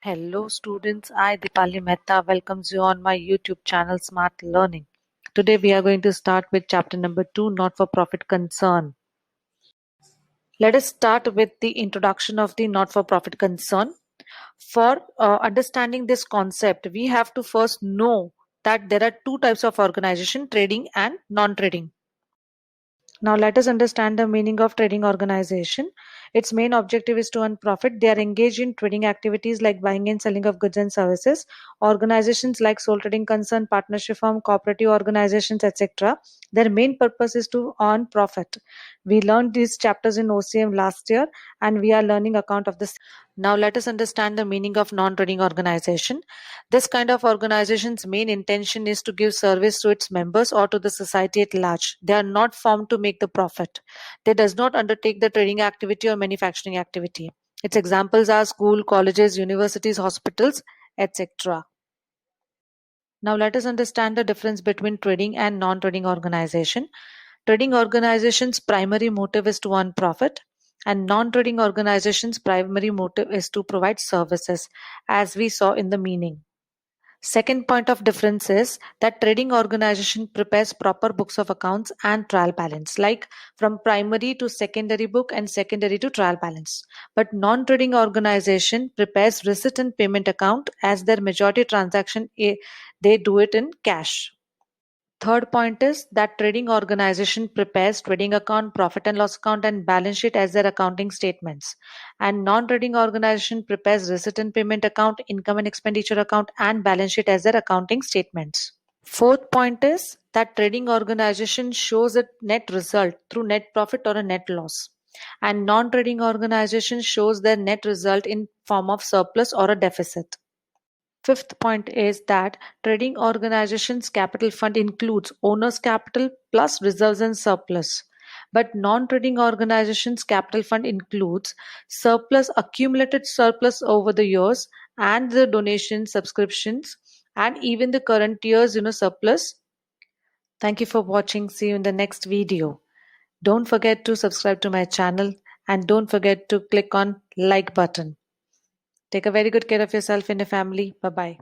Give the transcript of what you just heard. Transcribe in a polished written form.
Hello students, I Dipali Mehta welcomes you on my YouTube channel Smart Learning. Today we are going to start with chapter number 2, Not-for-Profit Concern. Let us start with the introduction of the not-for-profit concern. For understanding this concept, we have to first know that there are two types of organization, trading and non-trading. Now let us understand the meaning of trading organization. Its main objective is to earn profit. They are engaged in trading activities like buying and selling of goods and services. Organizations like sole trading concern, partnership firm, cooperative organizations, etc. Their main purpose is to earn profit. We learned these chapters in OCM last year and we are learning account of this. Now let us understand the meaning of non-trading organization. This kind of organization's main intention is to give service to its members or to the society at large. They are not formed to make the profit. They does not undertake the trading activity or manufacturing activity. Its examples are school, colleges, universities, hospitals, etc. Now let us understand the difference between trading and non-trading organization. Trading organizations' primary motive is to earn profit, and non-trading organizations' primary motive is to provide services, as we saw in the meaning. Second point of difference is that trading organization prepares proper books of accounts and trial balance, like from primary to secondary book and secondary to trial balance. But non-trading organization prepares receipt and payment account as their majority transaction they do it in cash. Third point is that trading organization prepares trading account, profit and loss account, and balance sheet as their accounting statements. And non-trading organization prepares receipt and payment account, income and expenditure account, and balance sheet as their accounting statements. Fourth point is that trading organization shows a net result through net profit or a net loss. And non-trading organization shows their net result in form of surplus or a deficit. Fifth point is that trading organization's capital fund includes owner's capital plus reserves and surplus. But non-trading organization's capital fund includes surplus, accumulated surplus over the years, and the donations, subscriptions, and even the current year's surplus. Thank you for watching. See you in the next video. Don't forget to subscribe to my channel and don't forget to click on like button. Take a very good care of yourself and your family. Bye bye.